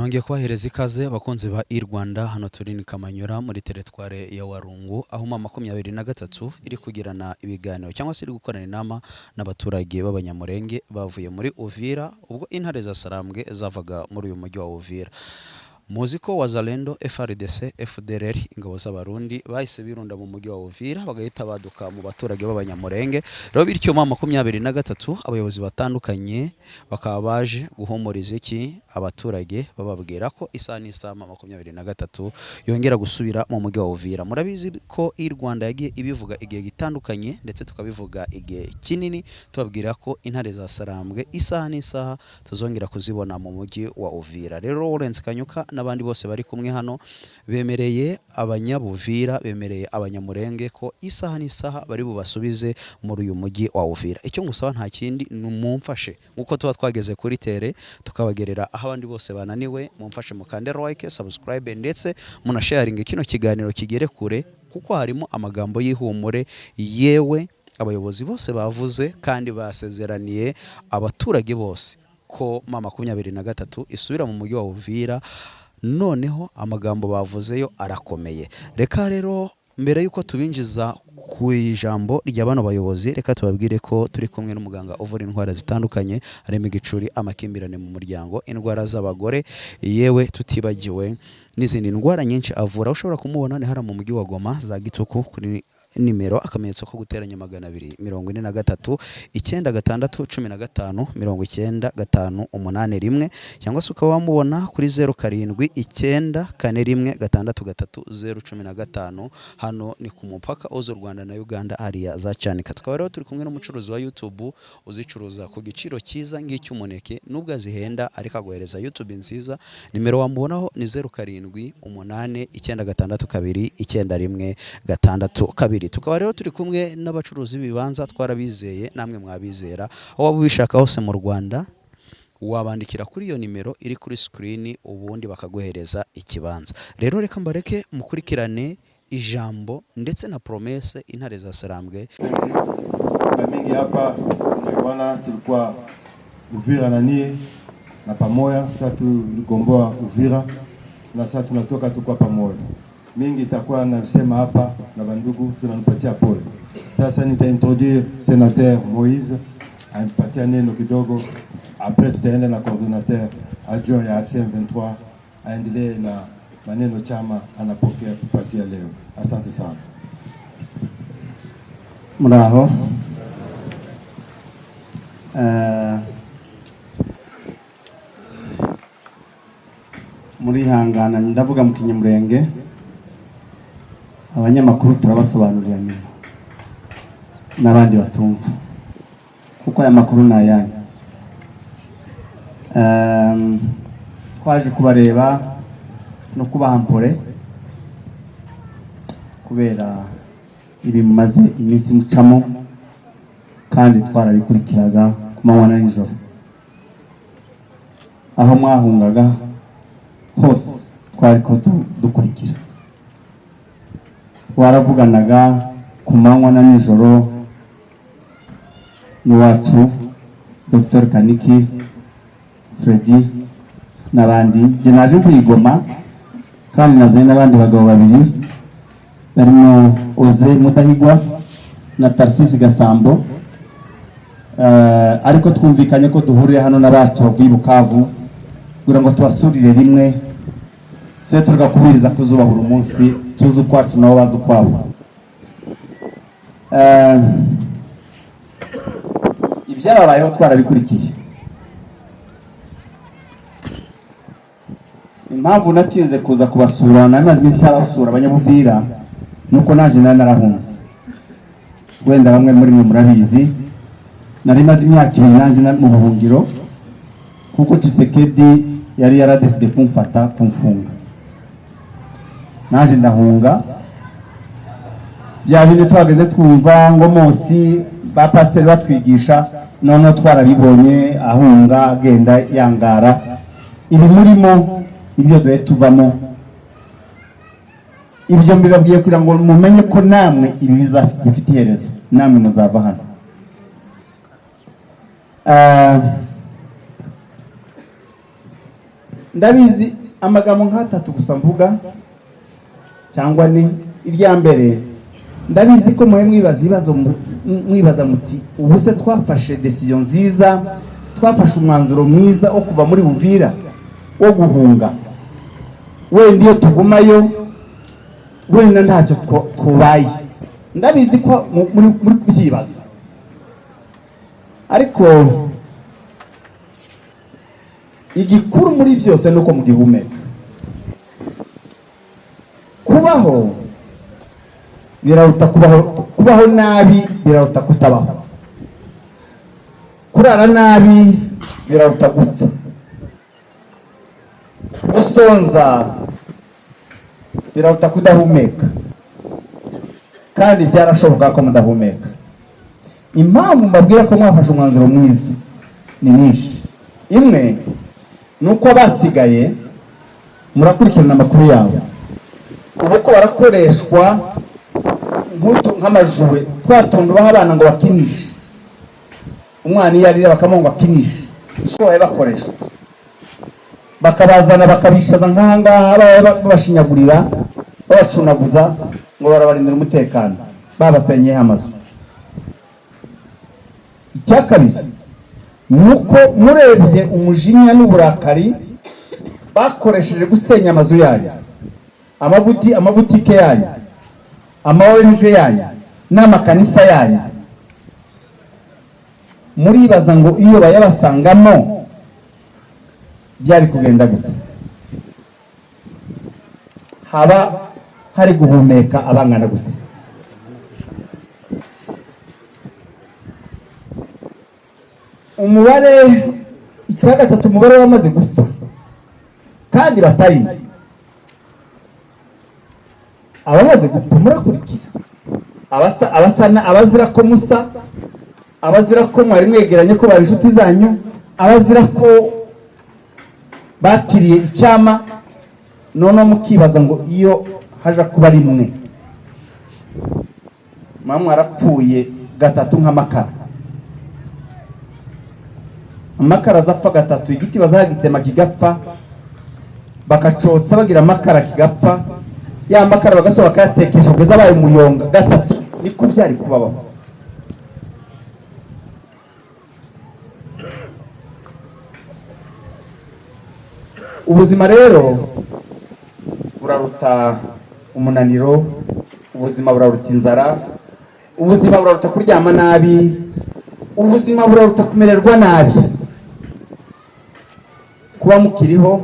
nongeye kubahereza ikaze abakunzi ba Rwanda hano turi ni Kamanyura muri teritware ya Warungu aho mama 23 iri kugirana ibiganiro cyangwa se iri gukorana inama n'abaturage b'abanyamurenge bavuye muri Uvira ubwo intare za Sarambwe zavaga muri uyu mujyi wa Uvira. Muziko Wazalendo FRDC FDLR ingabo z'abarundi bahise birunda mu mujyi wa Uvira bagahita baduka mu baturage b'abanyamurenge. Rero bityo mama 23 abayobozi batandukanye bakaba baje guhumuriza iki abaturage bababwira ko isa n'isa mama 23 yongera gusubira mu mujyi wa Uvira. Murabizi ko Rwanda yagiye ibivuga igihe gitandukanye ndetse tukabivuga igihe kinini tubabwira ko intare za Sarambwe isa n'isa tuzongera kuzibona mu mujyi wa Uvira. Rero Lawrence Kanyuka n'abandi bose bari kumwe hano bemereye abanyabuvira bemereye abanyamurenge ko isaha n'isaha bari bubasubize muri uyu mujyi wa Uvira. Icyo ngusaba nta kindi numumfashe nkuko tuba twageze kuri tere tukabagerera aho abandi bose bananiwe mumfashe mukande like subscribe ndetse muna sharing kino kiganiro kigere kure kuko harimo amagambo y'ihumure yewe abayobozi bose bavuze kandi basezeraniye abaturage bose ko mama 23 isubira mu mujyi wa Uvira. Noneho amagambo bavuzeyo arakomeye. Reka rero mbere yuko tubinjiza ku ijambo rya bano bayobozi reka tubabwire ko turi kumwe n'umuganga uvura indwara zitandukanye harimo igicuri amakimbirane mu muryango indwara z'abagore yewe tutibagiwe n'izindi ndwara nyinshi avura. Ushobora kumubona ni hara mu mujyi wa Goma za Gituku kuri nimero akamenyetso ko guteranya 243 9615 9581 cyangwa se ukaba wamubona kuri 0794413015 hano ni ku mupaka uzo Rwanda na Uganda area za Cyanika. Tukaba rero turi kumwe n'umucuruzi wa YouTube uzicuruza ku giciro cyiza ng'icyumuneke nubwo azihenda ariko agohereza YouTube nziza. Nimero wamubonaho ni 0789629162. Tukaba rero turi kumwe n'abacuruzi b'ibibanza twarabizeye namwe mwabizera aho waba ubishaka hose mu Rwanda wabandikira kuri iyo nimero iri kuri screen ubundi bakaguhereza ikibanza. Rero reka mbareke mukurikirane ijambo ndetse na promesse intare za Sarambwe. Mingi hapa tunaona tulikuwa Uvira na pamoja sasa tuligomboa Uvira na sasa tunatoka tukua pamoja. Mingi itakuwa nasema hapa na bandugu tunanipatia pole. Sasa nitaintroduire sénateur Moïse anipatia neno kidogo, après tutaenda na coordinateur adjoint ya FCM 23 aendelee na maneno chama anapokea kupatia leo. Asante sana. Muraho muri hangana ndavuga mu Kinyamurenge abanyamakuru turabasobanurira nyuma n'abandi batumva kuko aya makuru nayanya. Twaje kubareba no kubahampore kubera ibi mumaze iminsi mucamo kandi twarabikurikiraga ku manywa na nijoro aho mwahungaga hose twari ko dukurikira waravuganaga ku manywa na nijoro n'uwacu Dr. Kaniki Freddy n'abandi. Je naje kwigoma kandi nazanye n'abandi bagabo babiri barimo Oze Mudahigwa na Tarsisi Gasambo ariko twumvikanye ko duhurira hano n'abacu bavuye Bukavu kugira ngo tubasurire rimwe se turuka kubiriza kuzuba buri munsi tuzu kwacu nabo bazu kwabo. Ibyarabayeho twarabikurikiye. Impamvu natinze kuza kubasura namaze iminsi ntabasura abanyabuvira nuko naje narahunze. Wenda bamwe muri mwe murabizi nari maze imyaka 2 nanjye mu buhungiro kuko Tshisekedi yari yaradeside kumfata kumfunga. Naje ndahunga bya bindi twageze twumva ngo Mosi ba pasteur batwigisha none twarabibonye ahunga agenda yangara ibi murimo ibyo doye tuvamo. Ibyo mbibabwiye kugira ngo mumenye ko namwe ibi bizafite iherezo namwe muzava hano. ndabizi amagambo nk'atatu gusa mvuga cyangwa ni irya mbere, ndabizi ko mwe mwibaza muti ubu se twafashe decision nziza, twafashe umwanzuro mwiza wo kuva muri Uvira wo guhunga, wenda iyo tugumayo wenda ntacyo twubaye. Ndabizi ko muri kubyibaza, ariko igikuru muri byose nuko mugihumeka. Kubaho biraruta kubaho nabi, biraruta kutabaho. Kurara nabi biraruta gupfa. Gusonza biraruta kudahumeka, kandi byarashoboka ko mudahumeka. Impamvu mbabwira ko mwafashe umwanzuro mwiza ni nyinshi. Imwe nuko abasigaye murakurikirana amakuru yabo, ubu ko barakoreshwa nk'amajuwe, twatundu baha abana ngo bakinishe. Umwana iyo arira bakamunga akinishe, shoye bakoreshwa, bakabazana bakabishaza nk'ahangaha babashinyagurira, babacunaguza ngo barabarindira umutekano, babasenyeho amazu. Icya kabiri nuko murebye umujinya n'uburakari bakoresheje gusenya amazu yanyu, amabutike yanyu, ONG yanyu n'amakanisa yanyu, muribaza ngo iyo bayabasangamo byari kugenda gute? Haba hari guhumeka abangana gute? Umubare icya gatatu, umubare wamaze gupfa kandi batarimo, abamaze gupfa murakurikira, abazira ko musa, abazira ko mwari mwegeranye ko bari inshuti zanyu, abazira ko bakiriye icyama, none mukibaza ngo iyo haja kuba rimwe mama arapfuye gatatu nk'amakara. Amakara azapfa gatatu, igiti bazagitema kigapfa, bakacotsa bagira amakara kigapfa, ya makara bagasoba bakayatekesha kugeza abaye umuyonga gatatu. Niko byari kubabaho. Ubuzima rero buraruta umunaniro, ubuzima buraruta inzara, ubuzima buraruta kuryama nabi, ubuzima buraruta kumererwa nabi. Kuba mukiriho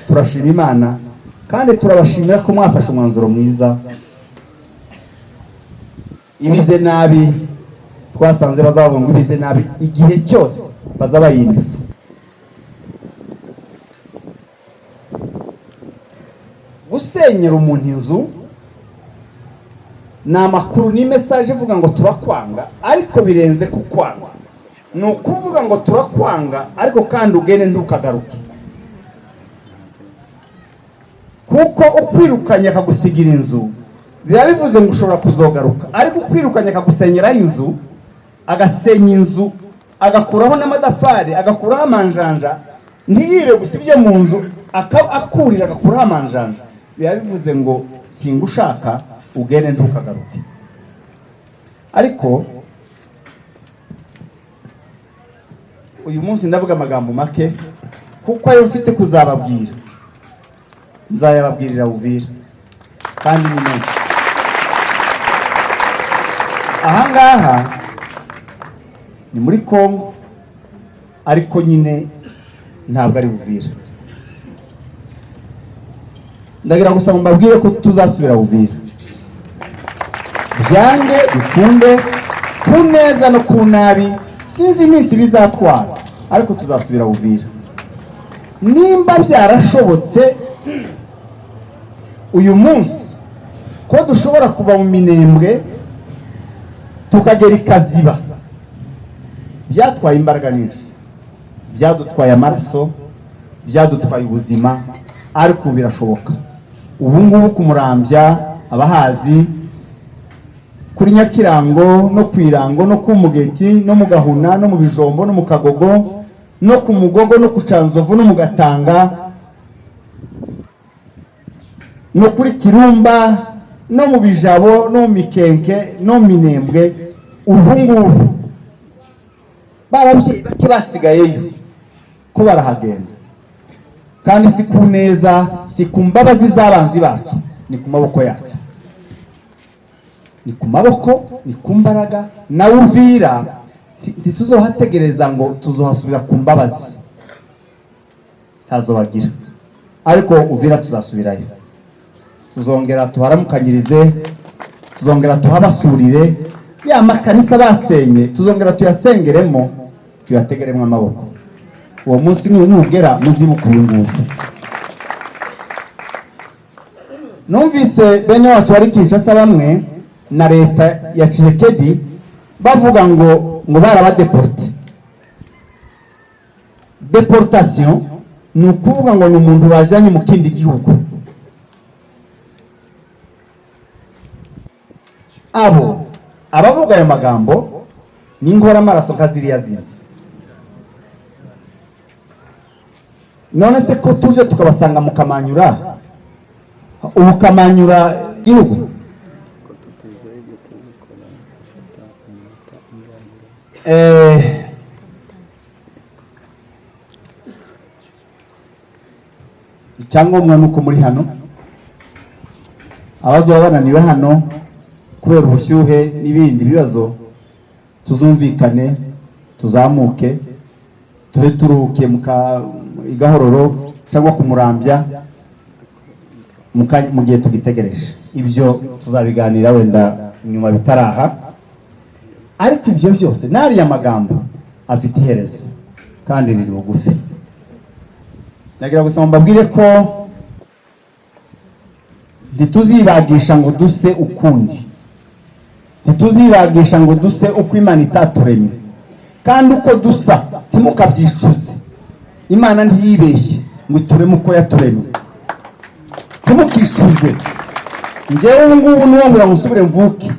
turashima Imana, kandi turabashimira ko mwafashe umwanzuro mwiza. Ibize nabi twasanze bazavuga ngo ibize nabi igihe cyose bazaba yimifu. Gusenyera umuntu inzu ni amakuru, ni message ivuga ngo turakwanga, ariko birenze kukwanga. Ni ukuvuga ngo turakwanga ariko kandi ugene ntukagaruke, kuko ukwirukanye akagusigira inzu biba bivuze ngo ushobora kuzogaruka. Ariko ukwirukanye akagusenyera inzu, agasenya inzu, agakuraho n'amadafari, agakuraho amanjanja, ntiyibe gusa ibyo mu nzu, akurira agakuraho amanjanja, biba bivuze ngo singushaka ugene ntukagaruke. Ariko uyu munsi ndavuga amagambo make, kuko ayo mfite kuzababwira nzayababwirira Uvira, kandi ni menshi. Ahangaha ni muri Kongo, ariko nyine ntabwo ari Uvira. Ndagira gusa mbabwire ko tuzasubira Uvira, byange bikunde, ku neza no ku nabi. Sinzi iminsi bizatwara, ariko tuzasubira Uvira. Nimba byarashobotse uyu munsi ko dushobora kuva mu Minembwe tukagera Ikaziba, byatwaye imbaraga nyinshi, byadutwaye amaraso, byadutwaye ubuzima, ariko birashoboka. Ubu ngubu kumurambya abahazi, kuri Nyakirango no kwirango no kumugeti no mugahuna no mu bijombo no mu kagogo no ku mugogo no ku Canzovu no mu Gatanga, no kuri Kirumba no mu Bijabo no mu Mikenke no mu Minembwe ubu ngubu barabye basigayeyo ko barahagenda kandi si ku neza si ku mbabazi z'abanzi bacu ni ku maboko yacu ni ku maboko ni ku mbaraga na Uvira ntituzohategereza ngo tuzohasubira ku mbabazi tazobagira ariko Uvira tuzasubirayo tuzongera tuharamukanyirize tuzongera tuhabasurire ya makanisa basenye tuzongera tuyasengeremo tuyategeremo amaboko uwo munsi nugera muzibuka uyu nguyu numvise bene wacu bari Kinshasa bamwe na leta ya Tshisekedi bavuga ngo barabadeporte. Deportation ni ukuvuga ngo ni umuntu bajanye mu kindi gihugu. Abavuga ayo magambo ni ngora amaraso kaziriya zindi. None se ko tuje tukabasanga mu Kamanyura, ubu Kamanyura gihugu icyangombwa nuko muri hano abazoba bananiwe hano kubera ubushyuhe n'ibindi bibazo tuzumvikane tuzamuke tube turuhuke igahororo cyangwa kumurambya mu gihe tugitegereje. Ibyo tuzabiganira wenda nyuma bitaraha, ariko ibyo byose nari amagambo afite iherezo kandi riri bugufi. Nagira gusoma mbabwire ko ntituzibagisha ngo duse ukundi, ntituzibagisha ngo duse uko Imana itaturemye, kandi uko dusa ntimukabyicuze. Imana ntiyibeshye ngo itureme uko yaturemye, ntimukicuze. Njyewe ngubu nuwongera musubire mvuke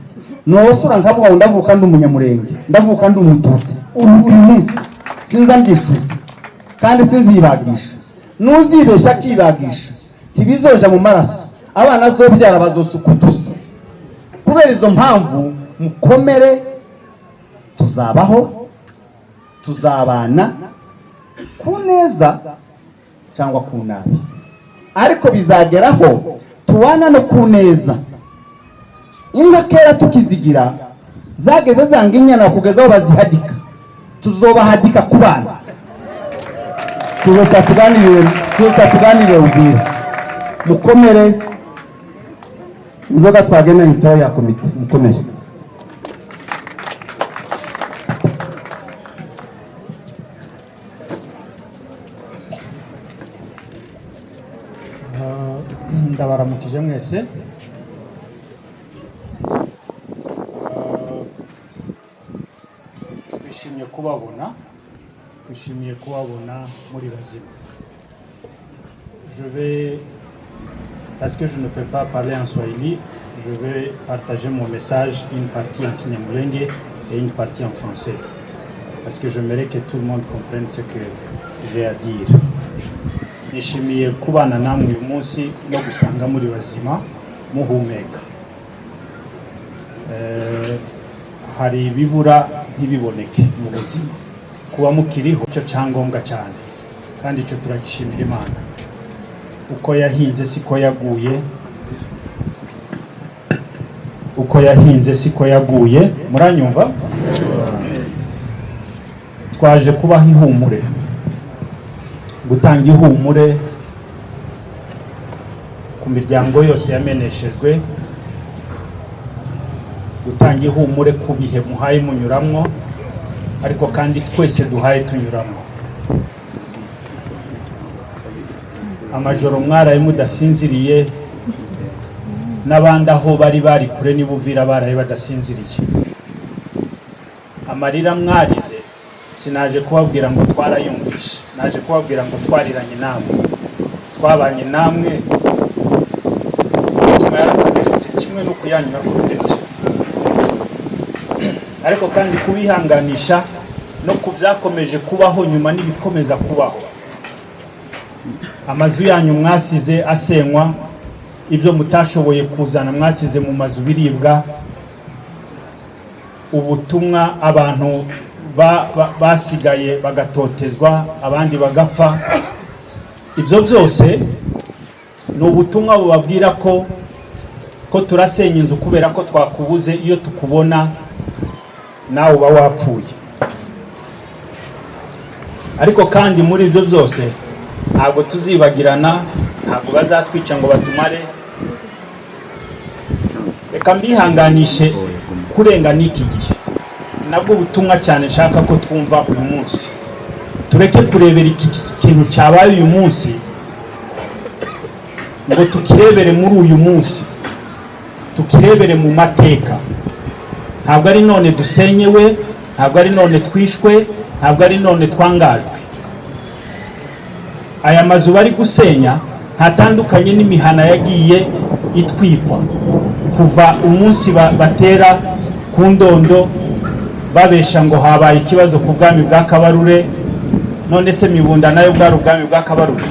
nosura nkavuga ngo ndavuka ndi umunyamurenge, ndavuka ndi umututsi, uyu munsi sinza mbyicuze kandi sinzibagisha. Nuzibeshya akibagisha tibizoja mu maraso, abana azobyara bazosuka udusa. Kubera izo mpamvu mukomere, tuzabaho, tuzabana ku neza cyangwa ku nabi, ariko bizageraho tubana no ku neza. Inka kera tukizigira zageze zanga inyana kugeza aho bazihadika, tuzobahadika ku bana. Tuzakuganire Uvira, mukomere. Inzoga twagenda nitoya ya komite, mukomere. Ndabaramukije mwese. Twishimiye kubabona muri bazima. Parce que je ne peux pas parler en Swahili, je vais partager mon message, une partie en Kinyamulenge et une partie en français, parce que j'aimerais que tout le monde comprenne ce que j'ai à dire. Nishimiye kubana namwe uyu munsi no gusanga muri bazima muhumeka. Hari ibibura ntibiboneke mu buzima, kuba mukiriho cyo cyangombwa cyane, kandi cyo turagishimira Imana. Uko yahinze siko yaguye, uko yahinze siko yaguye. Muranyumva? Twaje kubaha ihumure, gutanga ihumure ku miryango yose yameneshejwe, gutanga ihumure ku bihe muhaye munyuramwo, ariko kandi twese duhaye tunyuramwo. Amajoro mwaraye mudasinziriye, n'abandi aho bari kure ni Uvira baraye badasinziriye. Amarira mwarize sinaje kubabwira ngo twarayumvishe, naje kubabwira ngo twariranye namwe, twabanye namwe, umutima yarakomeretse kimwe no kuyanyu yakomeretse, ariko kandi kubihanganisha no kubyakomeje kubaho nyuma n'ibikomeza kubaho. Amazu yanyu mwasize asenywa, ibyo mutashoboye kuzana mwasize mu mazu biribwa, ubutumwa abantu basigaye bagatotezwa abandi bagapfa. Ibyo byose ni ubutumwa bubabwira ko turasenya inzu kubera ko twakubuze, iyo tukubona nawe uba wapfuye. Ariko kandi muri ibyo byose ntabwo tuzibagirana, ntabwo bazatwica ngo batumare. Reka mbihanganishe kurenga n'iki gihe, nabwo butumwa cyane nshaka ko twumva uyu munsi. Tureke kurebera iki kintu cyabaye uyu munsi ngo tukirebere muri uyu munsi, tukirebere mu mateka. Ntabwo ari none dusenyewe, ntabwo ari none twishwe, ntabwo ari none twangajwe. Aya mazu bari gusenya ntatandukanye n'imihana yagiye itwikwa kuva umunsi batera ku Ndondo babesha ngo habaye ikibazo ku bwami bwa Kabarure, none se Mibunda nayo bwari ubwami bwa Kabarure.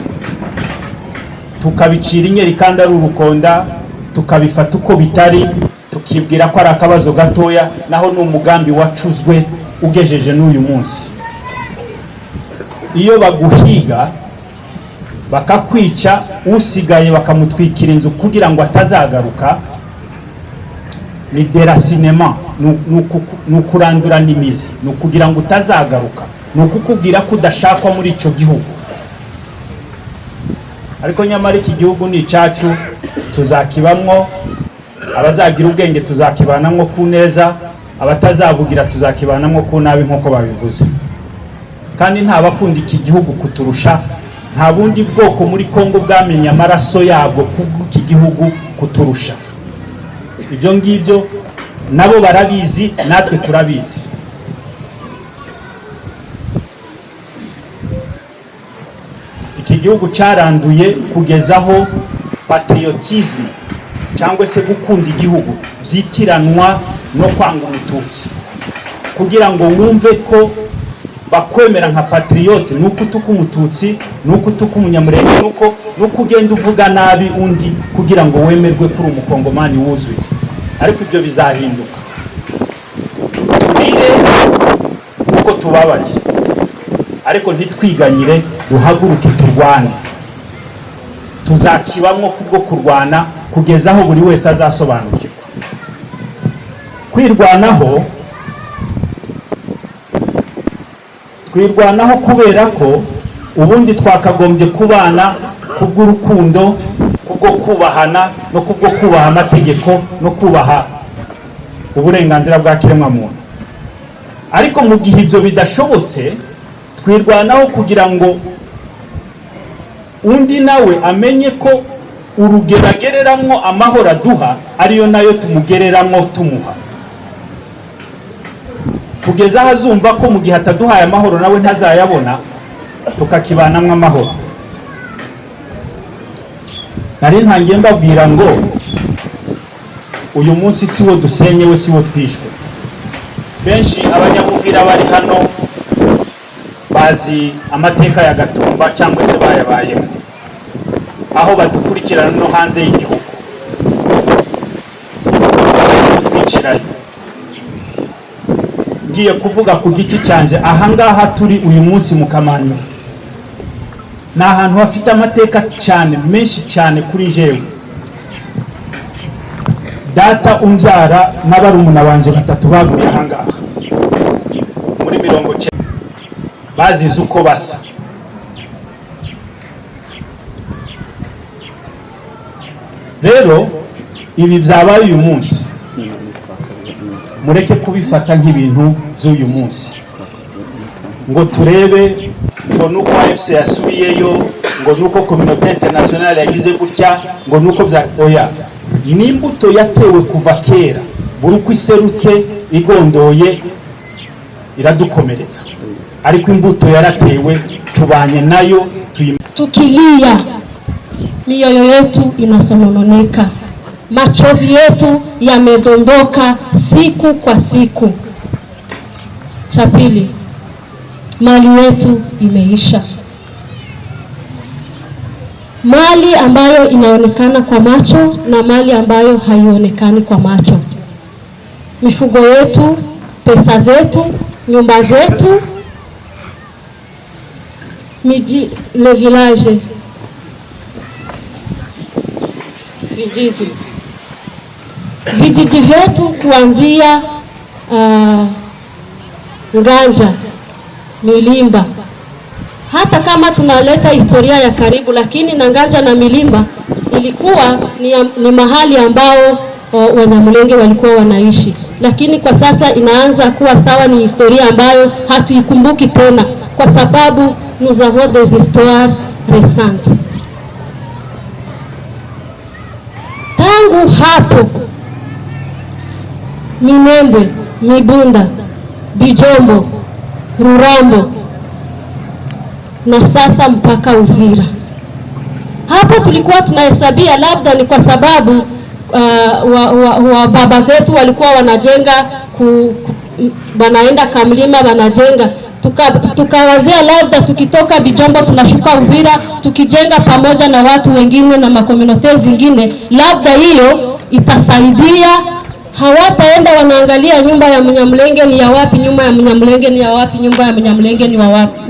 Tukabicira inyeri kandi ari urukonda, tukabifata uko bitari, tukibwira ko ari akabazo gatoya, naho ni umugambi wacuzwe ugejeje n'uyu munsi. Iyo baguhiga bakakwica, usigaye bakamutwikira inzu kugira ngo atazagaruka, ni déracinement, ni ukurandura n'imizi, ni ukugira ngo utazagaruka, ni ukukubwira ko udashakwa muri icyo gihugu. Ariko nyamara iki gihugu ni icyacu, tuzakibamwo. Abazagira ubwenge tuzakibanamwo ku neza, abatazabugira tuzakibanamwo ku nabi nk'uko babivuze. Kandi nta bakunda iki gihugu kuturusha, nta bundi bwoko muri Kongo bwamenye amaraso yabwo kubw'iki gihugu kuturusha. Ibyo ngibyo nabo barabizi, natwe turabizi. Iki gihugu cyaranduye kugezaho patriotisme cyangwa se gukunda igihugu byitiranwa no kwanga Umututsi, kugira ngo wumve ko bakwemera nka patriote nuko utuka Umututsi, nuko utuka Umunyamurenge, nuko ugenda uvuga nabi undi kugira ngo wemerwe kuri umukongomani wuzuye. Ariko ibyo bizahinduka. Turire uko tubabaye, ariko ntitwiganyire, duhaguruke turwane. Tuzakibamwo kubwo kurwana kugeza aho buri wese azasobanukirwa. Kwirwanaho, twirwanaho kubera ko ubundi twakagombye kubana kubw'urukundo, kubwo kubahana no kubwo kubaha amategeko no kubaha uburenganzira bwa kiremwamuntu. Ariko mu gihe ibyo bidashobotse, twirwanaho kugira ngo undi nawe amenye ko urugero agereramwo amahoro aduha ariyo nayo tumugereramo tumuha, kugeza aho azumva ko mu gihe ataduhaye amahoro nawe ntazayabona, tukakibanamwo amahoro. Nari ntangiye mbabwira ngo uyu munsi si wo dusenyewe, si wo twishwe. Benshi abanyabuvira bari hano bazi amateka ya Gatumba cyangwa se bayabayemo, aho badukurikirana no hanze y'igihugu twicirayo. Ngiye kuvuga ku giti cyanje, ahangaha turi uyu munsi mu Kamanyu ni ahantu hafite amateka cyane, menshi cyane kuri jewe. Data umbyara n'abarumuna banje batatu baguye ahangaha muri 90, bazize uko basa. Rero ibi byabaye uyu munsi, mureke kubifata nk'ibintu by'uyu munsi ngo turebe ngo nuko AFC yasubiyeyo, ngo nuko communauté internationale yagize gutya, ngo nuko bya oya. Ni imbuto yatewe kuva kera, buri uko iserutse igondoye iradukomeretsa, ariko imbuto yaratewe, tubanye nayo. Tukilia mioyo yetu inasononeka, machozi yetu yamedondoka siku kwa siku. Cha pili, mali yetu imeisha. mali ambayo inaonekana kwa macho na mali ambayo haionekani kwa macho. Mifugo yetu, pesa zetu, nyumba zetu, miji, le village, vijiji vyetu kuanzia Nganja, Milimba. Hata kama tunaleta historia ya karibu, lakini na Nganja na Milimba ilikuwa ni mahali ambao Wanyamulenge walikuwa wanaishi, lakini kwa sasa inaanza kuwa sawa ni historia ambayo hatuikumbuki tena kwa sababu nous avons des histoires récentes. Tangu hapo Minembwe, Mibunda, Bijombo, Rurambo na sasa mpaka Uvira. Hapo tulikuwa tunahesabia labda ni kwa sababu wa baba zetu walikuwa wanajenga wanaenda Kamlima wanajenga, tukawazia labda tukitoka Bijombo tunashuka Uvira tukijenga pamoja na watu wengine na makomunote zingine, labda hiyo itasaidia. Hawataenda wanaangalia nyumba ya Mnyamulenge ni ya wapi, nyumba ya Mnyamulenge ni ya wapi, nyumba ya Mnyamulenge ni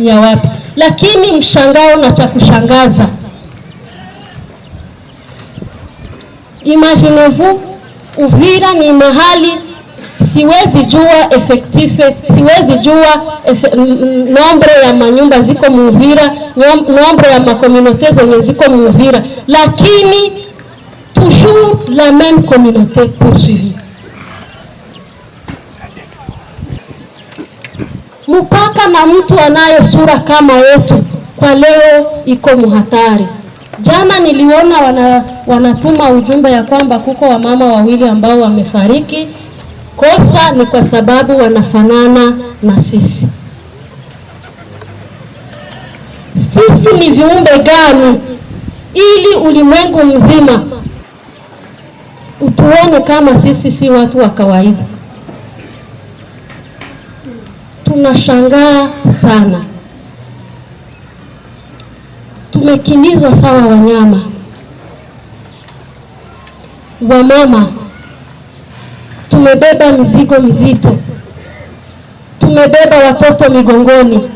ya wapi. Lakini mshangao na cha kushangaza, imaginez-vous, Uvira ni mahali siwezi jua effective, siwezi jua nombre ya manyumba ziko Uvira, nombre ya makomunote zenye ziko Uvira, lakini toujours la même communauté poursuivie. Mpaka na mtu anaye sura kama yetu kwa leo iko muhatari. Jana niliona wanatuma ujumbe ya kwamba kuko wamama wawili ambao wamefariki. Kosa ni kwa sababu wanafanana na sisi. Sisi ni viumbe gani ili ulimwengu mzima utuone kama sisi si watu wa kawaida? Tunashangaa sana. Tumekimbizwa sawa wanyama. Wamama tumebeba mizigo mizito, tumebeba watoto migongoni,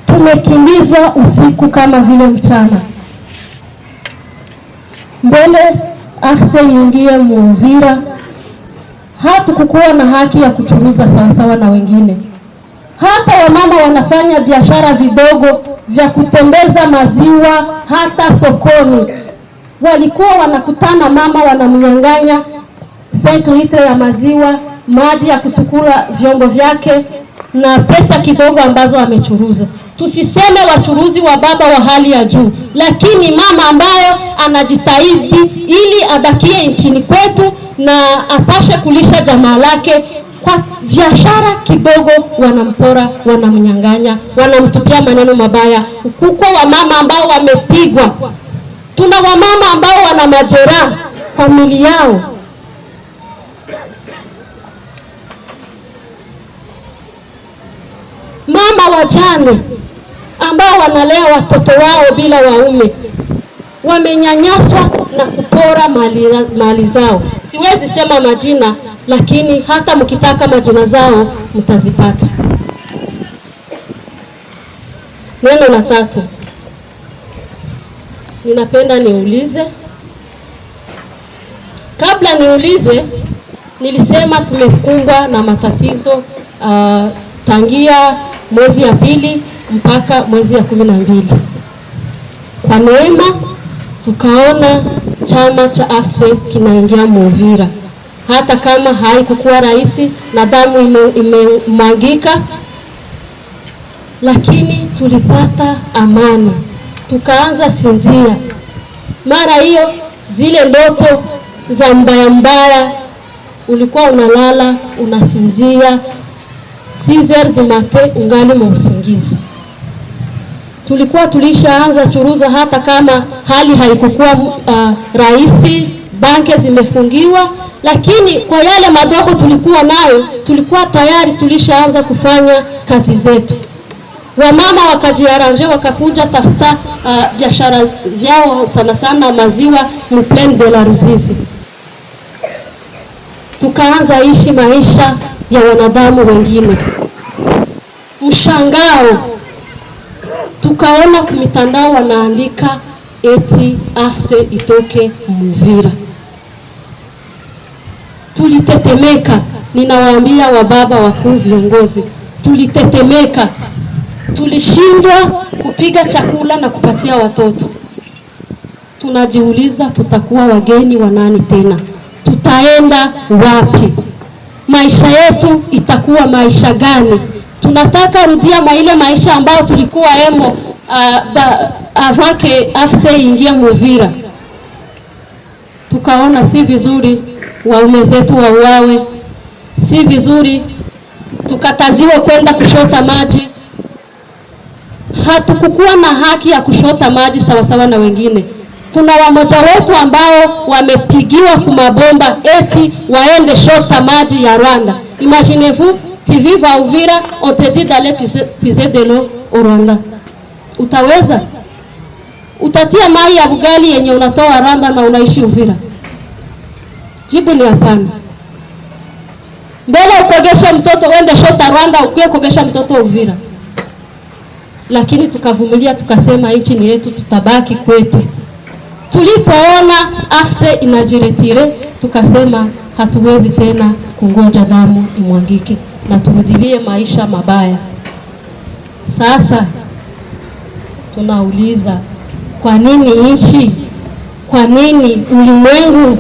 tumekimbizwa usiku kama vile mchana. Mbele afse ingie Uvira, hatukukuwa na haki ya kuchuruza sawasawa na wengine. Hata wamama wanafanya biashara vidogo vya kutembeza maziwa hata sokoni, walikuwa wanakutana mama wanamnyang'anya 5 litre ya maziwa, maji ya kusukula vyombo vyake na pesa kidogo ambazo amechuruza. Tusiseme wachuruzi wa baba wa hali ya juu, lakini mama ambayo anajitahidi ili abakie nchini kwetu na apashe kulisha jamaa lake, kwa biashara kidogo wanampora, wanamnyang'anya, wanamtupia maneno mabaya. Kuko wamama ambao wamepigwa. Tuna wamama ambao wana majeraha kwa miili yao. Mama wajane ambao wanalea watoto wao bila waume wamenyanyaswa na kupora mali zao. Siwezi sema majina, lakini hata mkitaka majina zao mtazipata. Neno la tatu, ninapenda niulize. Kabla niulize, nilisema tumekumbwa na matatizo tangia mwezi ya pili mpaka mwezi ya 12. Kwa neema tukaona chama cha AFC kinaingia Uvira, hata kama haikukuwa rahisi na damu imemwagika, lakini tulipata amani, tukaanza sinzia. Mara hiyo zile ndoto za mbaya ulikuwa unalala unasinzia 6h du matin ungali mausingizi. Tulikuwa tulishaanza churuza hata kama hali haikukuwa rahisi, banki zimefungiwa, lakini kwa yale madogo tulikuwa nayo tulikuwa tayari tulishaanza kufanya kazi zetu. Wamama wakajiaranje wakakuja tafuta biashara vyao sana sana maziwa mu Plaine de la Ruzizi. Tukaanza ishi maisha ya wanadamu wengine. Mshangao, tukaona kumitandao wanaandika eti AFSE itoke Muvira. Tulitetemeka, ninawaambia wababa wakuu viongozi, tulitetemeka. Tulishindwa kupiga chakula na kupatia watoto. Tunajiuliza tutakuwa wageni wa nani tena? Tutaenda wapi? Maisha yetu itakuwa maisha gani? Tunataka rudia ile maisha ambayo tulikuwa hemo avant que AFSE ingie Muvira. Tukaona si vizuri waume zetu wauawe, si vizuri tukataziwe kwenda kushota maji. Hatukukuwa na haki ya kushota maji sawasawa na wengine. Kuna wamoja wetu ambao wamepigiwa kumabomba eti waende shota maji ya Rwanda. Imaginez-vous, tu vis à Uvira, on te dit d'aller puiser de l'eau au Rwanda. Utaweza? Utatia mai ya bugali yenye unatoa Rwanda na unaishi Uvira? Jibu ni hapana. Mbele ukogesha mtoto uende shota Rwanda, ukuye kuogesha mtoto Uvira. Lakini tukavumilia, tukasema nchi ni yetu, tutabaki kwetu. Tulipoona AFSE inajiretire, tukasema hatuwezi tena kungoja damu imwangike na turudilie maisha mabaya. Sasa tunauliza, kwa nini nchi? Kwa nini ulimwengu?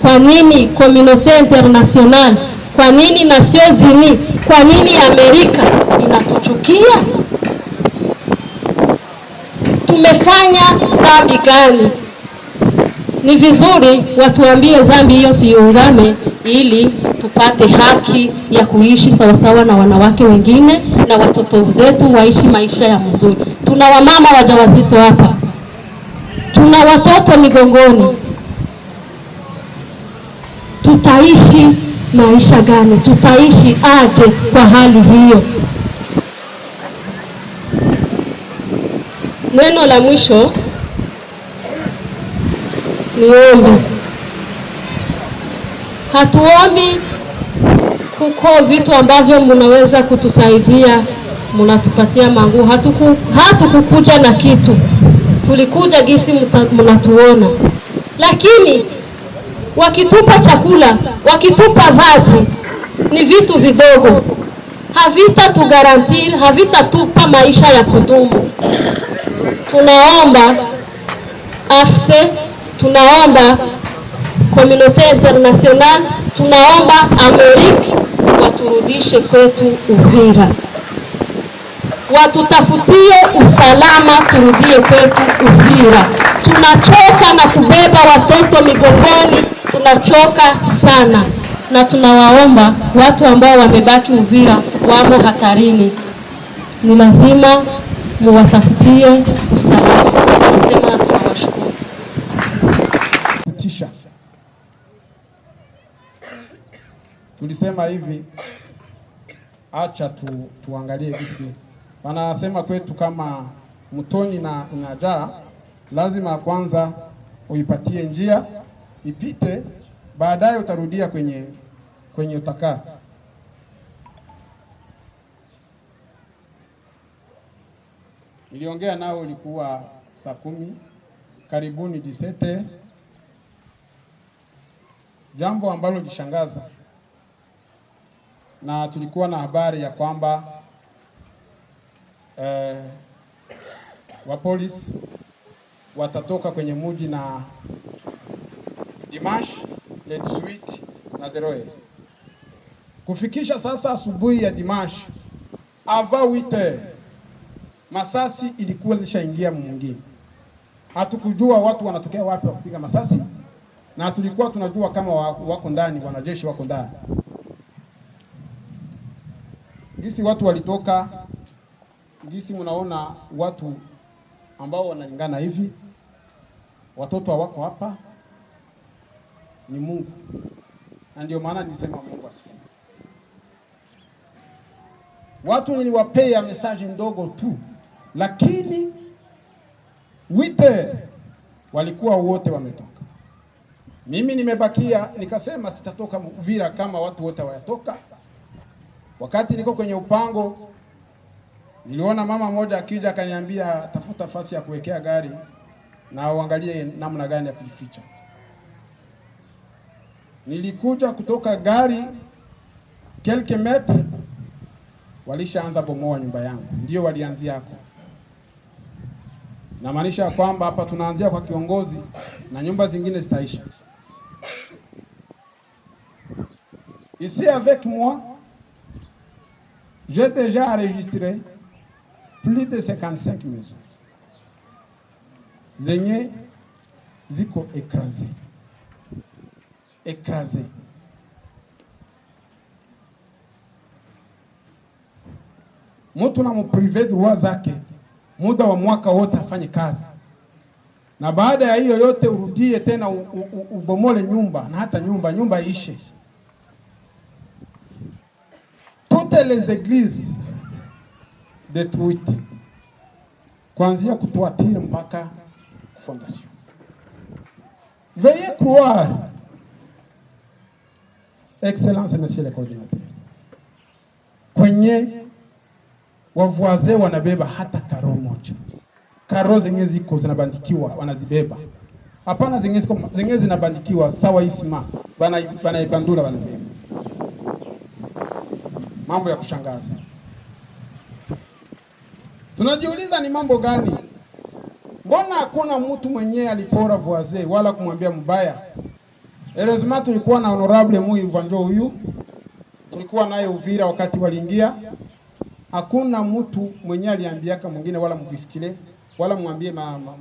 Kwa nini communauté internationale? Kwa nini Nations Unies? Kwa nini Amerika inatuchukia? Tumefanya dhambi gani? Ni vizuri watuambie dhambi hiyo tuiungame, ili tupate haki ya kuishi sawasawa na wanawake wengine na watoto zetu waishi maisha ya mzuri. Tuna wamama wajawazito hapa, tuna watoto migongoni. Tutaishi maisha gani? Tutaishi aje kwa hali hiyo? Neno la mwisho niombe. Hatuombi kuko vitu ambavyo mnaweza kutusaidia, mnatupatia mangu. Hatukukuja na kitu, tulikuja gisi mnatuona. Lakini wakitupa chakula, wakitupa vazi, ni vitu vidogo, havita tugarantir, havita tupa maisha ya kudumu. Tunaomba AFSE, tunaomba communauté internationale, tunaomba Amerika waturudishe kwetu Uvira, watutafutie usalama, turudie kwetu Uvira. Tunachoka na kubeba watoto migongoni, tunachoka sana, na tunawaomba watu ambao wamebaki Uvira, wamo hatarini, ni lazima muwatafutie usalama. Nasema tunawashukuru. Kutisha. Tulisema hivi, acha tuangalie gisi wanasema kwetu, kama mtoni na inajaa, lazima kwanza uipatie njia ipite, baadaye utarudia kwenye utakaa. Niliongea nao ilikuwa saa 10 karibuni 17. Jambo ambalo lishangaza, na tulikuwa na habari ya kwamba wa polisi watatoka kwenye muji na Dimanche le 18 na 0. Kufikisha sasa asubuhi ya Dimanche avant 8h, masasi ilikuwa lishaingia mwingine. Hatukujua watu wanatokea wapi wa kupiga masasi, na tulikuwa tunajua kama wako ndani, wanajeshi wako ndani. Gisi watu walitoka, gisi mnaona watu ambao wanalingana hivi, watoto wako hapa, ni Mungu. Na ndio maana nilisema Mungu asifiwe. watu niliwapea message ndogo tu, lakini 8h walikuwa wote wametoka. Mimi nimebakia, nikasema sitatoka Uvira kama watu wote hawayatoka. Wakati niko kwenye upango, niliona mama moja akija akaniambia tafuta nafasi ya kuwekea gari na uangalie namna gani ya kujificha. Nilikuja kutoka gari quelques metres, walishaanza bomoa nyumba yangu. Ndio walianzia hapo. Na maanisha kwamba hapa tunaanzia kwa kiongozi na nyumba zingine zitaisha. Ici avec moi, j'ai déjà enregistré plus de 55 maisons zenye ziko écrasées. Mtu na mprive droit zake muda wa mwaka wote afanye kazi, na baada ya hiyo yote urudie tena ubomole nyumba, na hata nyumba ishe. Toutes les églises détruites, kuanzia kutoatire mpaka fondation. Veuillez croire, Excellence Monsieur le Coordinateur, kwenye wavuaze wanabeba hata karo moja. Karo zenye ziko zinabandikiwa wanazibeba. Hapana zenye zinabandikiwa sawa isima, banaibandura wanabeba. Mambo ya kushangaza. Tunajiuliza ni mambo gani? Mbona hakuna mtu mwenyewe alipora voisin wala kumwambia mbaya? Heureusement tulikuwa na honorable Muivanjo huyu. Tulikuwa naye Uvira wakati waliingia. Hakuna mtu mwenyewe aliambiaka mwingine wala mbisikile wala mwambie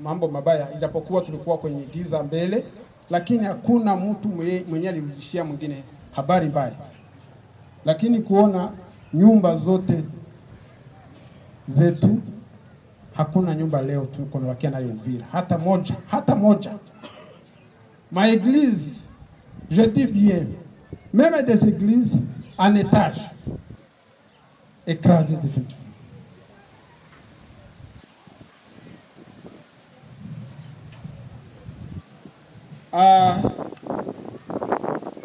mambo mabaya, ijapokuwa tulikuwa kwenye giza mbele, lakini hakuna mtu mwenyewe alirudishia mwingine habari mbaya. Lakini kuona nyumba zote zetu, hakuna nyumba leo tuko nawakia nayo Uvira hata moja. Ma église, je dis bien, même des églises en étage écrasées définitivement.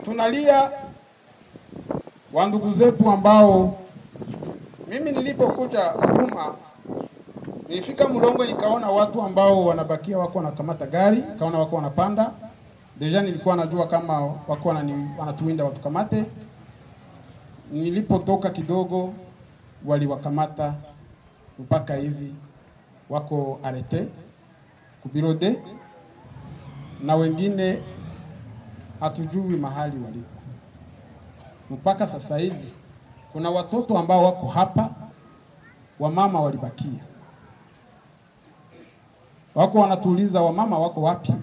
Tunalia wa ndugu zetu ambao, mimi nilipokuja nyuma nilifika Mulongo nikaona watu ambao wanabakia wako wanakamata gari, kaona wako wanapanda. Deja nilikuwa najua kama wako wanatuinda watu kamate. Nilipotoka kidogo waliwakamata mpaka hivi wako arete kubirode, na wengine hatujui mahali walipo. Mpaka sasa hivi kuna watoto ambao wako hapa, wamama walibakia. Wako wanatuuliza wamama wako wapi?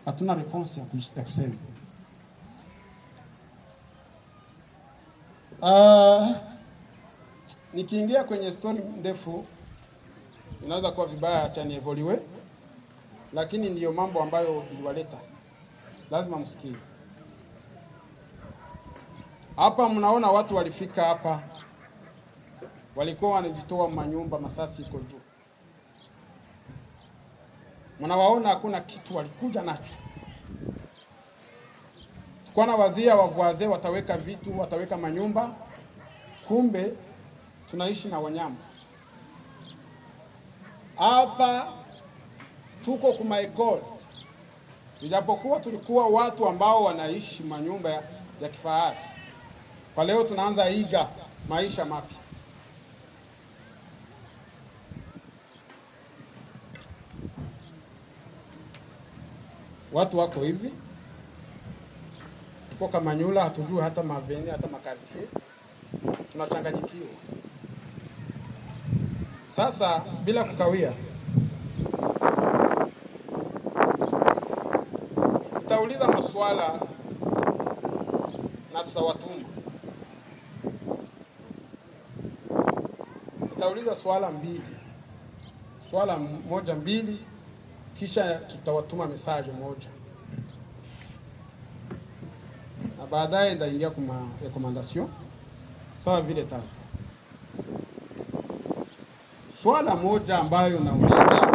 Hatuna response ya kusema. Nikiingia kwenye story ndefu inaweza kuwa vibaya, acha nievoluwe, lakini ndiyo mambo ambayo iliwaleta, lazima msikie. Hapa mnaona watu walifika hapa, walikuwa wanajitoa manyumba, masasi iko juu. Mnawaona hakuna kitu walikuja nacho. Tukua na wazia wavuaze wataweka vitu, wataweka manyumba, kumbe tunaishi na wanyama. Hapa tuko kuma ekole. Ijapokuwa tulikuwa watu ambao wanaishi manyumba ya kifahari, kwa leo tunaanza iga maisha mapya. Watu wako hivi, tuko kama Manyula, hatujui hata maveni hata makartier, tunachanganyikiwa. Sasa bila kukawia, tutauliza maswala na tutawatuma. Tutauliza swala mbili, kisha tutawatuma message moja, na baadaye ndaingia kuma recommendation sawa vile tatu. Swala moja ambayo nauliza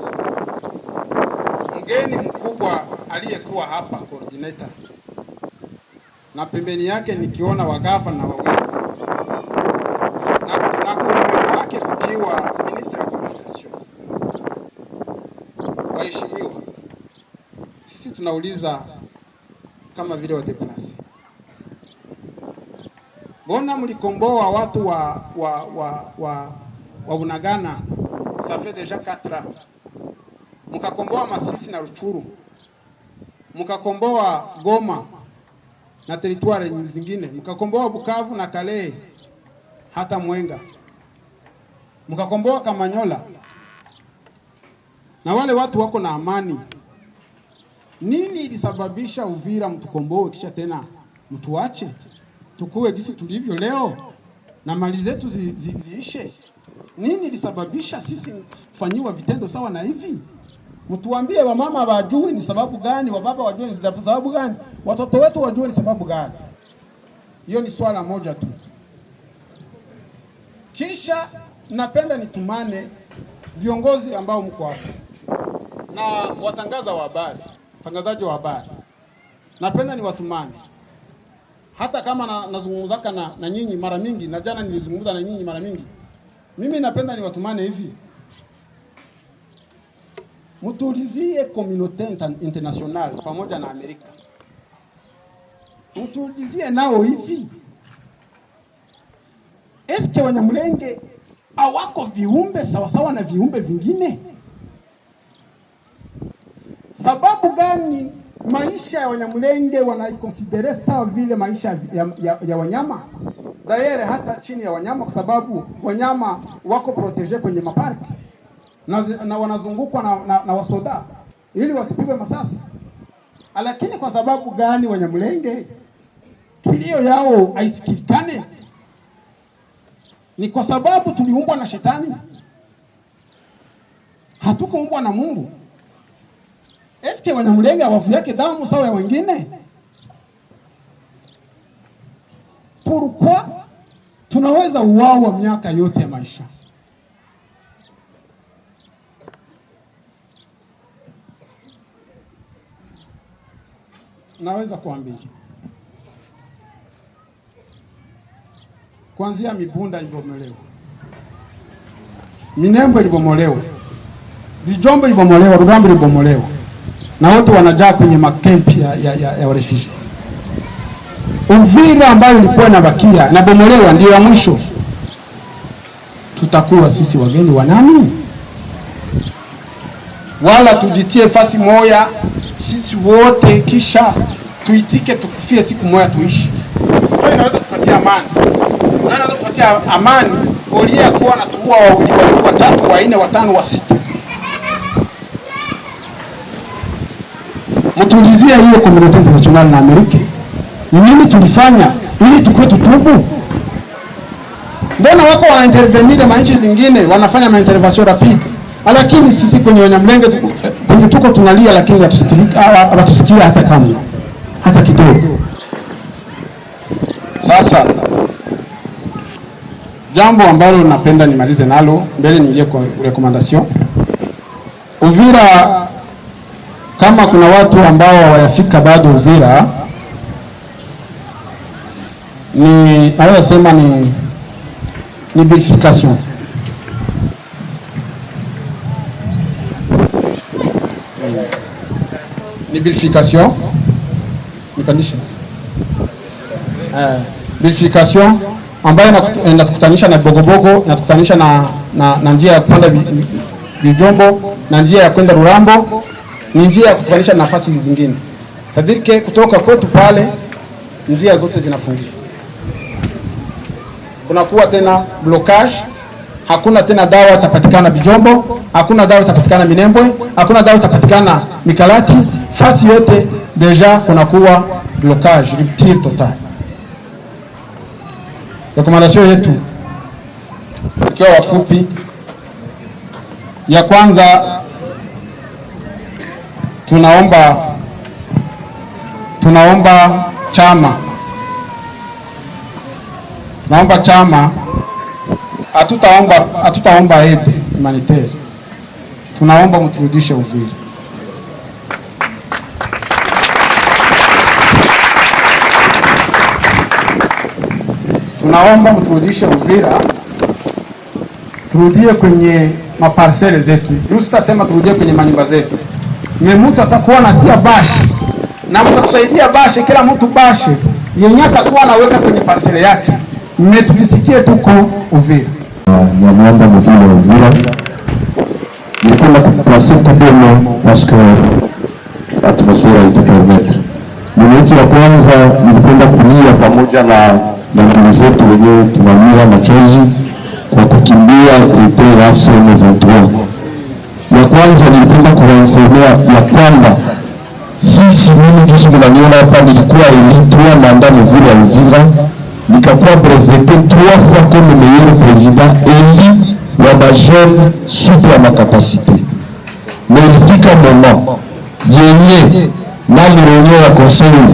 mgeni mkubwa aliyekuwa hapa coordinator, na pembeni yake nikiona wagavana wawili na kuume wake kukiwa minister wa communication. Waheshimiwa, sisi tunauliza kama vile wadeplase, mbona mlikomboa watu wa Bunagana ça fait déjà 4 ans, mkakomboa Masisi na Ruchuru, mkakomboa Goma na teritwari zingine, mkakomboa Bukavu na Kalehe, hata Mwenga, mkakomboa Kamanyola, na wale watu wako na amani. Nini ilisababisha Uvira mtukomboe kisha tena mtuache tukuwe gisi tulivyo leo na mali zetu ziishe? Nini ilisababisha sisi kufanyiwa vitendo sawa na hivi? Mtuambie, wamama wajue ni sababu gani, wababa wajue ni sababu gani, watoto wetu wajue ni sababu gani. Hiyo ni swala moja tu. Kisha napenda nitumane viongozi ambao mko hapa na watangazaji wa habari, napenda niwatumane, hata kama nazungumzaka na nyinyi mara mingi, na jana nilizungumza na nyinyi mara mingi. Mimi napenda niwatumane hivi, mtuulizie community international pamoja na Amerika, mtuulizie nao hivi, eske Wanyamulenge hawako viumbe sawasawa na viumbe vingine? Sababu gani maisha ya Wanyamulenge wanaikonsidere sawa vile maisha ya wanyama? Daire hata chini ya wanyama, kwa sababu wanyama wako protege kwenye maparki na wanazungukwa na wasoda ili wasipigwe masasi. Lakini kwa sababu gani Wanyamulenge kilio yao haisikilikane? Ni kwa sababu tuliumbwa na shetani, hatukuumbwa na Mungu. Eske Wanyamulenge hawafu yake damu sawa ya wengine? Pourquoi tunaweza uwawa miaka yote ya maisha? Naweza kuambia kuanzia Mibunda ilibomolewa, Minembwe ilibomolewa, Bijombo ilibomolewa, Rugambo ilibomolewa, na wote wanajaa kwenye makempi ya refugee. Uvira ambayo ilikuwa inabakia na bomolewa ndio ya mwisho. Tutakuwa sisi wageni wa nani? Wala tujitie fasi moya sisi wote kisha tuitike tukufie siku moja tuishi? Hiyo inaweza kupatia amani. Inaweza kupatia amani ulia kuwa na tuua wawili, watatu, wanne, watano, wasita. Mtuulizie hiyo community international na Amerika, ni nini tulifanya ili tukue tutubu? Mbona wako wana intervenir na nchi zingine wanafanya ma intervention rapide, lakini sisi kwenye Wanyamulenge kwenye tuko tunalia, lakini hatusikia hata kama hata kidogo. Sasa jambo ambalo napenda nimalize nalo mbele niingie kwa recommendation. Uvira, kama kuna watu ambao hawajafika bado Uvira, naweza sema ni verification. Ni verification, ni condition. Verification ambayo inatukutanisha na Bogobogo, inatukutanisha na njia ya kwenda Bijombo na njia ya kwenda Rurambo, ni njia ya kukutanisha na nafasi zingine. Tadirike kutoka kwetu pale njia zote zinafungiwa. Kunakuwa tena blocage, hakuna tena dawa itapatikana Bijombo, hakuna dawa itapatikana Minembwe, hakuna dawa itapatikana Mikalati, fasi yote deja kunakuwa blocage, rupture total. Recommendation yetu ikiwa wafupi, ya kwanza tunaomba chama hatutaomba aide humanitaire, tunaomba mturudishe Uvira. Tunaomba mturudishe Uvira, turudie kwenye maparsele zetu. Sitasema turudie kwenye manyumba zetu. Mtu atakuwa anatia bashi na mtakusaidia bashi, kila mtu bashi yenye atakuwa anaweka kwenye parsele yake. Mmetulisikie tuko Uvira. Niamwomba mvile ya Uvira. Nilipenda kuplase kudemo parce que atmosfera itupermete. Mwenyezi wa kwanza nilipenda kulia pamoja na ndugu zetu wenyewe tunalia machozi kwa kukimbia Eritrea AFC M23. Ya kwanza nilipenda kuwainformea ya kwamba sisi, mimi kisi mnaniona hapa, nilikuwa elitwa manda mvile ya Uvira, nikakuwa breveté 3 fois comme meilleur président élu wa bajeune souple à ma capacité. Mais ilifika moment yenye na réunion ya conseil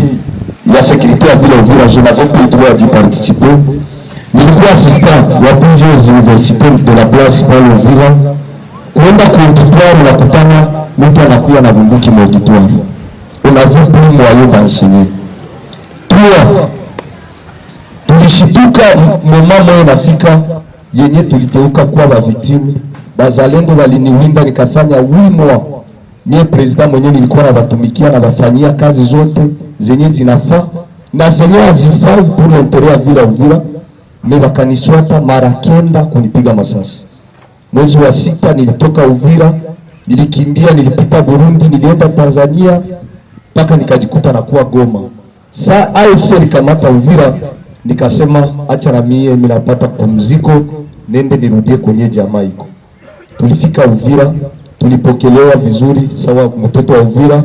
ya sécurité ya ville Uvira, je n'avais plus le droit d'y participer. Nilikuwa assistant wa plusieurs universités de la place Paul Uvira, kuenda kuauditoire na kutana mtu anakuwa na bunduki mu auditoire. On n'avait plus moyen d'enseigner. Tulishituka mama moyo nafika yenye tuliteuka kuwa wa victime. Bazalendo waliniwinda, nikafanya 8 mois. Mie president mwenye nilikuwa na batumikia na bafanyia kazi zote zenye zinafaa na zenye hazifai pour l'intérêt ya vile Uvira. Me bakaniswata mara kenda kunipiga masasi. Mwezi wa 6 nilitoka Uvira, nilikimbia, nilipita Burundi, nilienda Tanzania mpaka nikajikuta na kuwa Goma. Saa AFC nikamata Uvira, nikasema acha na mie ninapata pumziko, nende nirudie kwenye jamaa iko. Tulifika Uvira, tulipokelewa vizuri sawa mtoto wa Uvira.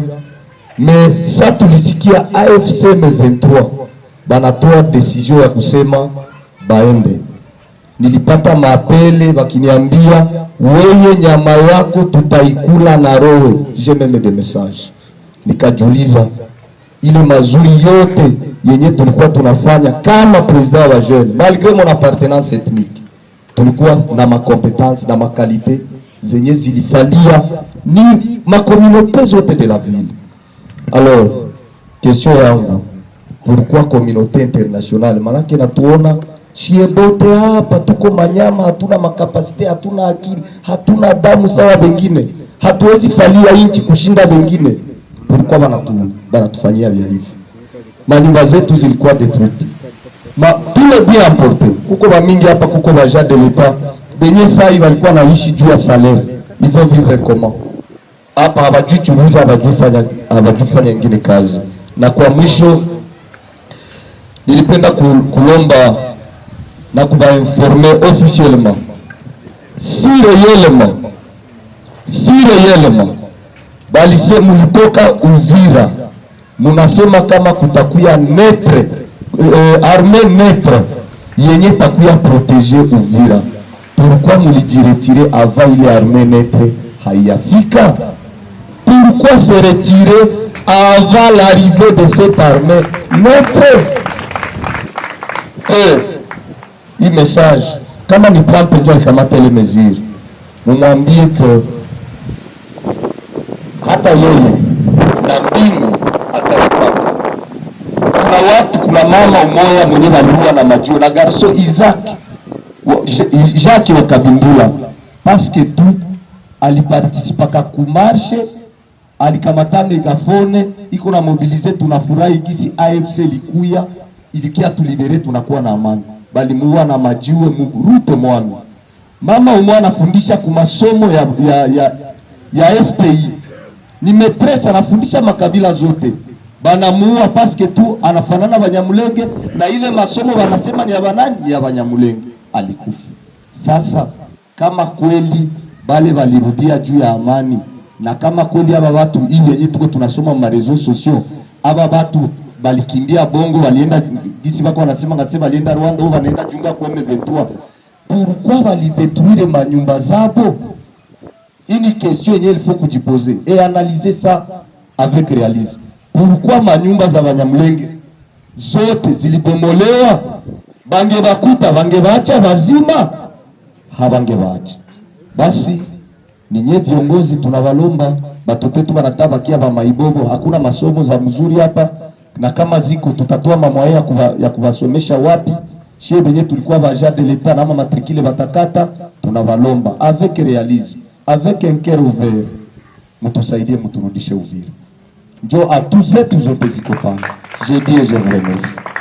Sasa tulisikia AFC M23 banatoa decision ya kusema baende. Nilipata mapele wakiniambia weye nyama yako tutaikula na rowe. Je meme de message. Nikajiuliza ile mazuri yote yenye tulikuwa tunafanya kama president wa jeune, malgré mon appartenance ethnique, tulikuwa na makompetence na makalite zenye zilifalia ni makomunote zote de la ville. Alors, question yangu, pourquoi communauté internationale? Manake natuona shie bote hapa tuko manyama, hatuna makapasite, hatuna akili, hatuna damu sawa wengine, hatuwezi falia inchi kushinda wengine. Pourquoi banatufanyia vya hivi? Manyumba zetu zilikuwa détruite. Tout bien emporté. Kuko ba mingi hapa, kuko ba agent de l'État benye sai walikuwa naishi juu ya salaire. Ils vont vivre comment? Hapa habajui chunguza, habajui fanya ingine kazi. Na kwa mwisho nilipenda kulomba na kubainformer officiellement si réellement bali se mulitoka Uvira munasema kama kutakuya netre armée netre yenye takuya protéger Uvira. Pourquoi mulijiretirer avant ile armée netre haiyafika? Pourquoi se retirer avant l'arrivée de cette armée netre? Hii message kama ni plan penjo alikamata ile mesure, mumwambie que hata yeye na mbingu akalipaka. Kuna watu, kuna mama umoya mwenye walua na majua na garso Jacques wa Kabindula, parce que tout aliparticipaka kumarshe, alikamata megafone, iko na mobilize, tunafurahi gisi AFC likuya ilikia tulibere, tunakuwa na amani. Bali muwa na majiwe murupe mwami. Mama umwa anafundisha kumasomo ya STI. Ni maîtresse anafundisha makabila zote. Banamuua paske tu anafanana Banyamulenge, na ile masomo wanasema ni ya banani, ni ya Banyamulenge. Alikufa. Sasa kama kweli bale balirudia juu ya amani, na kama kweli aba watu ile yenye tuko tunasoma ma réseaux sociaux, aba watu balikimbia Bongo, walienda gisi bako wanasema ngasema walienda Rwanda au wanaenda junga kwa M23. Pourquoi balidétruire manyumba zabo? Une question yenye il faut kujiposer et analyser ça avec réalisme. Pourquoi manyumba za Banyamulenge zote zilibomolewa? Bange bakuta, bange bacha bazima. habange baje. Basi ninyi viongozi tunavalomba batoto wetu banatabakia ba maibobo, hakuna masomo za mzuri hapa, na kama ziko tutatoa mamwaya ya kubasomesha wapi? Shie benye tulikuwa baja de l'etat na matricule batakata, tunavalomba avec réalisme, avec un cœur ouvert, mutusaidie muturudishe Uvira. Njo à tous et tous ziko pana. Je dis et je vous remercie.